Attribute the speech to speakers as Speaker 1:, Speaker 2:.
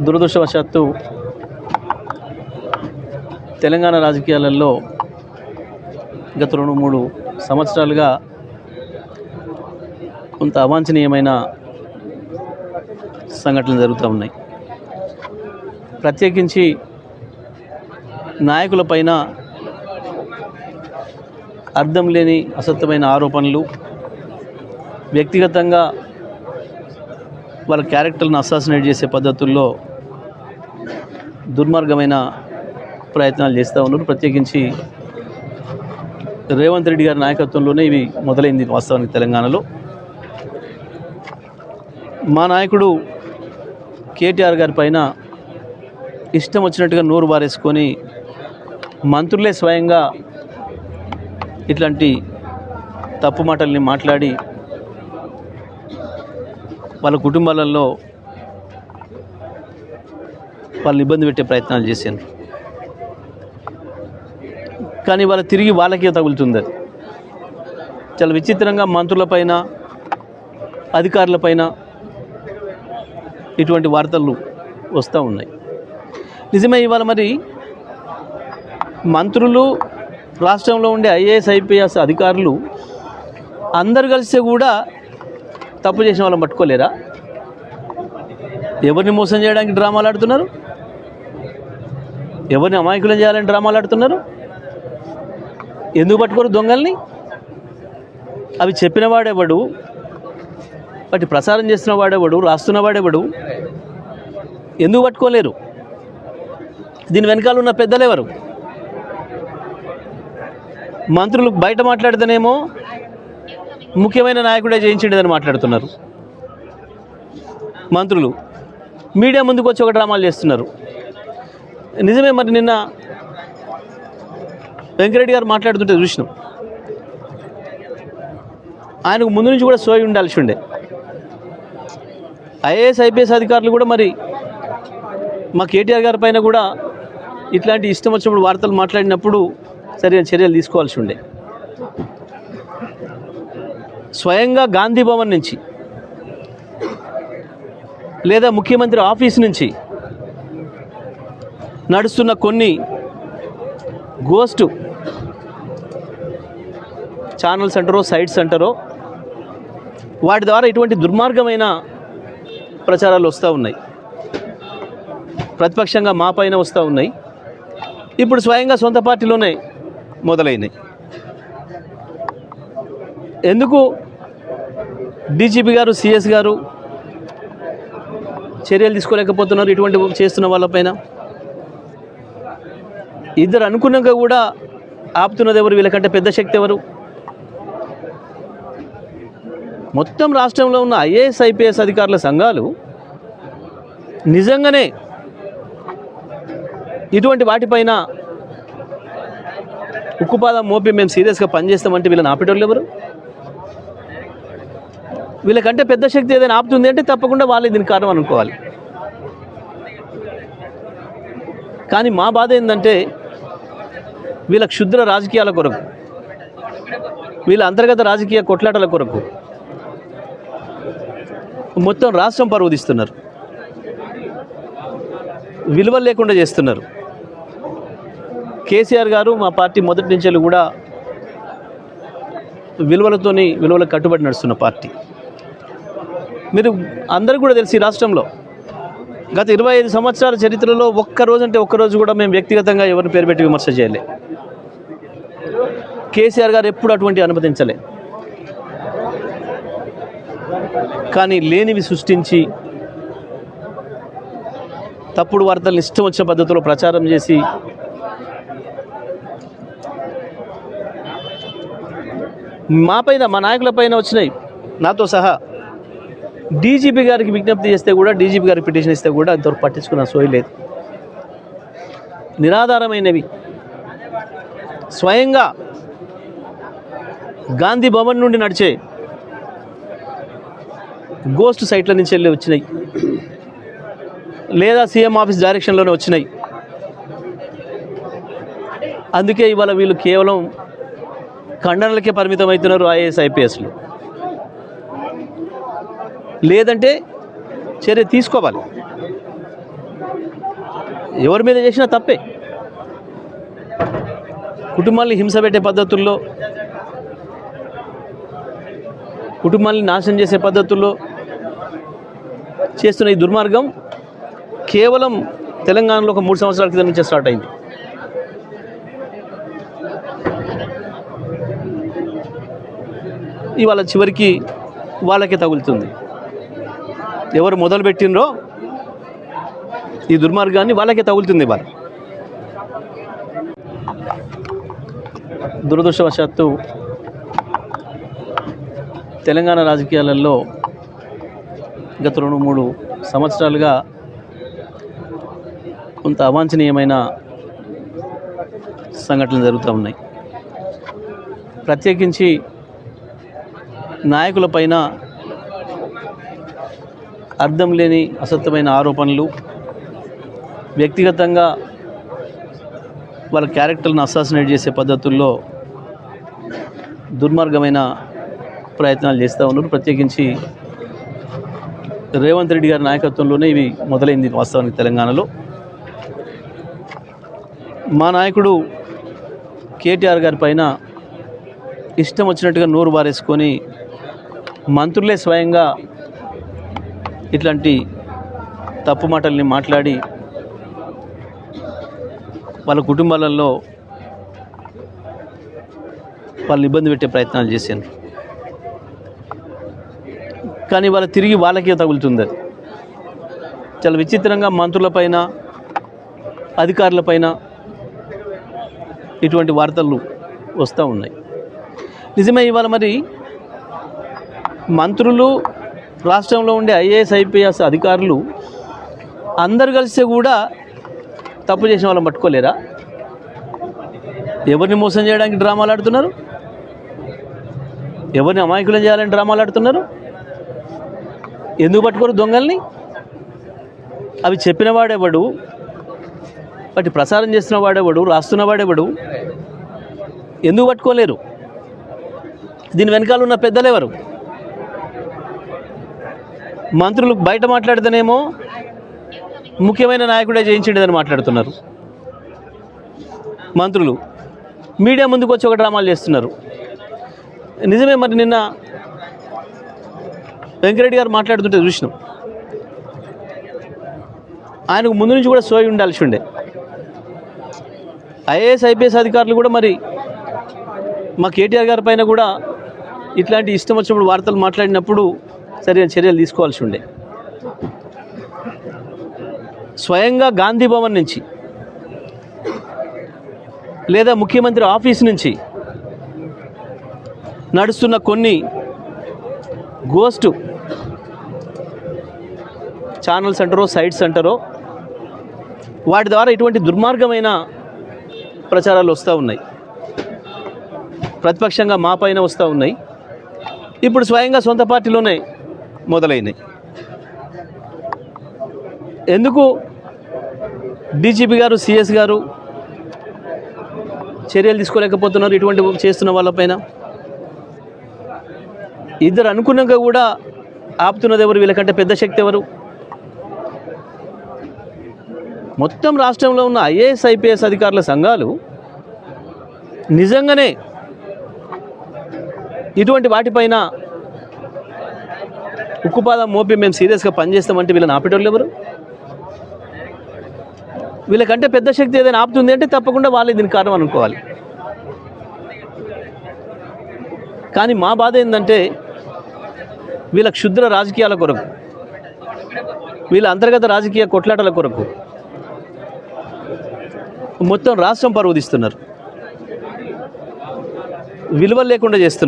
Speaker 1: దురదృష్టవశాత్తు తెలంగాణ రాజకీయాలలో గత 2-3 సంవత్సరాలుగా కొంత అవాంఛనీయమైన సంఘటనలు జరుగుతూ ఉన్నాయి. ప్రత్యేకించి నాయకులపైన అర్థం లేని అసత్యమైన ఆరోపణలు, వ్యక్తిగతంగా వాళ్ళ క్యారెక్టర్లను అసాసినేట్ చేసే పద్ధతుల్లో దుర్మార్గమైన ప్రయత్నాలు చేస్తూ ఉన్నారు. ప్రత్యేకించి రేవంత్ రెడ్డి గారి నాయకత్వంలోనే ఇవి మొదలైంది. వాస్తవానికి తెలంగాణలో మా నాయకుడు కేటీఆర్ గారి పైన ఇష్టం వచ్చినట్టుగా నోరు బారేసుకొని మంత్రులే స్వయంగా ఇట్లాంటి తప్పు మాటల్ని మాట్లాడి వాళ్ళ కుటుంబాలలో వాళ్ళని ఇబ్బంది పెట్టే ప్రయత్నాలు చేశాను. కానీ వాళ్ళ తిరిగి వాళ్ళకే తగులుతుంది. అది చాలా విచిత్రంగా మంత్రులపైన, అధికారులపైన ఇటువంటి వార్తలు వస్తూ ఉన్నాయి. నిజమే, ఇవాళ మరి మంత్రులు, రాష్ట్రంలో ఉండే ఐఏఎస్ ఐపీఎస్ అధికారులు అందరు కలిస్తే కూడా తప్పు చేసిన వాళ్ళని పట్టుకోలేరా? ఎవరిని మోసం చేయడానికి డ్రామాలు ఆడుతున్నారు? ఎవరిని అమాయకులను చేయాలని డ్రామాలు ఆడుతున్నారు? ఎందుకు పట్టుకోరు దొంగల్ని? అవి చెప్పిన వాడెవడు, వాటి ప్రసారం చేస్తున్న వాడెవడు, రాస్తున్న వాడెవడు? ఎందుకు పట్టుకోలేరు? దీని వెనకాల ఉన్న పెద్దలు ఎవరు? మంత్రులు బయట మాట్లాడితేనేమో ముఖ్యమైన నాయకుడే చేయించిండేదని మాట్లాడుతున్నారు. మంత్రులు మీడియా ముందుకు వచ్చి ఒక డ్రామాలు చేస్తున్నారు. నిజమే, మరి నిన్న వెంకరెడ్డి గారు మాట్లాడుతుంటే చూసినాం. ఆయనకు ముందు నుంచి కూడా సోయి ఉండాల్సి ఉండే. ఐఏఎస్ ఐపీఎస్ అధికారులు కూడా మరి మా కేటీఆర్ గారి పైన కూడా ఇట్లాంటి ఇష్టం వచ్చినప్పుడు వార్తలు మాట్లాడినప్పుడు సరైన చర్యలు తీసుకోవాల్సి ఉండే. స్వయంగా గాంధీ భవన్ నుంచి లేదా ముఖ్యమంత్రి ఆఫీస్ నుంచి నడుస్తున్న కొన్ని గోస్ట్ ఛానల్స్ అంటారో, సైట్స్ అంటారో, వాటి ద్వారా ఇటువంటి దుర్మార్గమైన ప్రచారాలు వస్తూ ఉన్నాయి. ప్రతిపక్షంగా మా పైన వస్తూ ఉన్నాయి. ఇప్పుడు స్వయంగా సొంత పార్టీలోనే మొదలైనాయి. ఎందుకు డీజీపీ గారు, సిఎస్ గారు చర్యలు తీసుకోలేకపోతున్నారు ఇటువంటి చేస్తున్న వాళ్ళపైన? ఇద్దరు అనుకున్నాక కూడా ఆపుతున్నది ఎవరు? వీళ్ళకంటే పెద్ద శక్తి ఎవరు? మొత్తం రాష్ట్రంలో ఉన్న ఐఏఎస్ ఐపీఎస్ అధికారుల సంఘాలు నిజంగానే ఇటువంటి వాటిపైన ఉక్కుపాదం మోపి మేము సీరియస్గా పనిచేస్తామంటే వీళ్ళని ఆపేటోళ్ళు ఎవరు? వీళ్ళకంటే పెద్ద శక్తి ఏదైనా ఆపుతుంది అంటే తప్పకుండా వాళ్ళే దీనికి కారణం అనుకోవాలి. కానీ మా బాధ ఏంటంటే వీళ్ళ క్షుద్ర రాజకీయాల కొరకు, వీళ్ళ అంతర్గత రాజకీయ కొట్లాటల కొరకు మొత్తం రాష్ట్రం పరువు తీస్తున్నారు, విలువలు లేకుండా చేస్తున్నారు. కేసీఆర్ గారు మా పార్టీ మొదటి నుంచి కూడా విలువలకు కట్టుబడి నడుస్తున్న పార్టీ. మీరు అందరూ కూడా తెలిసి రాష్ట్రంలో గత 25 సంవత్సరాల చరిత్రలో ఒక్కరోజు కూడా మేము వ్యక్తిగతంగా ఎవరిని పేరు పెట్టి విమర్శ చేయలే. కేసీఆర్ గారు ఎప్పుడు అటువంటి అనుమతించలే. కానీ లేనివి సృష్టించి తప్పుడు వార్తలను ఇష్టం వచ్చిన పద్ధతిలో ప్రచారం చేసి మాపైన, మా నాయకులపైన వచ్చినాయి, నాతో సహా. డీజీపీ గారికి విజ్ఞప్తి చేస్తే కూడా, డీజీపీ గారికి పిటిషన్ ఇస్తే కూడా అంతవరకు పట్టించుకున్న సోయి లేదు. నిరాధారమైనవి స్వయంగా గాంధీ భవన్ నుండి నడిచే గోస్ట్ సైట్ల నుంచి వెళ్ళి వచ్చినాయి, లేదా సీఎం ఆఫీస్ డైరెక్షన్లోనే వచ్చినాయి. అందుకే ఇవాళ వీళ్ళు కేవలం ఖండనలకే పరిమితం అవుతున్నారు ఐఏఎస్ ఐపీఎస్లు. లేదంటే చర్య తీసుకోవాలి. ఎవరి మీద చేసినా తప్పే. కుటుంబాన్ని హింస పెట్టే పద్ధతుల్లో, కుటుంబాన్ని నాశనం చేసే పద్ధతుల్లో చేస్తున్న ఈ దుర్మార్గం కేవలం తెలంగాణలో ఒక 3 సంవత్సరాల క్రితం నుంచే స్టార్ట్ అయింది. ఇవాళ చివరికి వాళ్ళకే తగులుతుంది. ఎవరు మొదలుపెట్టినరో ఈ దుర్మార్గాన్ని వాళ్ళకే తగులుతుంది. ఇవాళ దురదృష్టవశాత్తు తెలంగాణ రాజకీయాలలో గత 2-3 సంవత్సరాలుగా కొంత అవాంఛనీయమైన సంఘటనలు జరుగుతూ ఉన్నాయి. ప్రత్యేకించి నాయకులపైన అర్థం లేని అసత్యమైన ఆరోపణలు, వ్యక్తిగతంగా వాళ్ళ క్యారెక్టర్ను అసాసినేట్ చేసే పద్ధతుల్లో దుర్మార్గమైన ప్రయత్నాలు చేస్తూ ఉన్నారు. ప్రత్యేకించి రేవంత్ రెడ్డి గారి నాయకత్వంలోనే ఇవి మొదలైంది. వాస్తవానికి తెలంగాణలో మా నాయకుడు కేటీఆర్ గారి పైన ఇష్టం వచ్చినట్టుగా నోరు బారేసుకొని మంత్రులే స్వయంగా ఇట్లాంటి తప్పు మాటల్ని మాట్లాడి వాళ్ళ కుటుంబాలలో వాళ్ళు ఇబ్బంది పెట్టే ప్రయత్నాలు చేశారు. కానీ వాళ్ళ తిరిగి వాళ్ళకే తగులుతుంది. అది చాలా విచిత్రంగా మంత్రులపైన, అధికారులపైన ఇటువంటి వార్తలు వస్తూ ఉన్నాయి. నిజమే. ఇవాళ మరి మంత్రులు, రాష్ట్రంలో ఉండే ఐఏఎస్, ఐపీఎస్ అధికారులు అందరు కలిస్తే కూడా తప్పు చేసిన వాళ్ళని పట్టుకోలేరా? ఎవరిని మోసం చేయడానికి డ్రామాలు ఆడుతున్నారు? ఎవరిని అమాయకులను చేయాలని డ్రామాలు ఆడుతున్నారు? ఎందుకు పట్టుకోరు దొంగల్ని? అవి చెప్పిన వాడెవడు, వాటి ప్రసారం చేస్తున్న వాడెవడు, రాస్తున్న వాడెవడు? ఎందుకు పట్టుకోలేరు? దీని వెనకాల ఉన్న పెద్దలెవరు? మంత్రులు బయట మాట్లాడితేనేమో ముఖ్యమైన నాయకుడే చేయించిండేదని మాట్లాడుతున్నారు. మంత్రులు మీడియా ముందుకు వచ్చి ఒక డ్రామాలు చేస్తున్నారు. నిజమే. మరి నిన్న వెంకరెడ్డి గారు మాట్లాడుతుంటే చూసినాం. ఆయనకు ముందు నుంచి కూడా సోయి ఉండాల్సి ఉండే. ఐఏఎస్, ఐపీఎస్ అధికారులు కూడా మరి మా కేటీఆర్ గారి పైన కూడా ఇట్లాంటి ఇష్టం వచ్చినప్పుడు వార్తలు మాట్లాడినప్పుడు సరైన చర్యలు తీసుకోవాల్సి ఉండే. స్వయంగా గాంధీ భవన్ నుంచి లేదా ముఖ్యమంత్రి ఆఫీస్ నుంచి నడుస్తున్న కొన్ని గోస్ట్ ఛానల్స్ అంటారో, సైట్స్ అంటారో, వాటి ద్వారా ఇటువంటి దుర్మార్గమైన ప్రచారాలు వస్తూ ఉన్నాయి. ప్రతిపక్షంగా మా పైన వస్తూ ఉన్నాయి. ఇప్పుడు స్వయంగా సొంత పార్టీలోనే మొదలైనాయి. ఎందుకు డీజీపీ గారు, సిఎస్ గారు చర్యలు తీసుకోలేకపోతున్నారు ఇటువంటి చేస్తున్న వాళ్ళపైన? ఇద్దరు అనుకున్నాక కూడా ఆపుతున్నది ఎవరు? వీళ్ళకంటే పెద్ద శక్తి ఎవరు? మొత్తం రాష్ట్రంలో ఉన్న ఐఏఎస్, ఐపీఎస్ అధికారుల సంఘాలు నిజంగానే ఇటువంటి వాటిపైన ఉక్కుపాదం మోపి మేము సీరియస్గా పనిచేస్తామంటే వీళ్ళని ఆపేటోళ్ళు ఎవరు? వీళ్ళకంటే పెద్ద శక్తి ఏదైనా ఆపుతుంది అంటే తప్పకుండా వాళ్ళే దీనికి కారణం అనుకోవాలి. కానీ మా బాధ ఏంటంటే వీళ్ళ క్షుద్ర రాజకీయాల కొరకు, వీళ్ళ అంతర్గత రాజకీయ కొట్లాటల కొరకు మొత్తం రాష్ట్రం పరువు తీస్తున్నారు, విలువలు లేకుండా చేస్తున్నారు.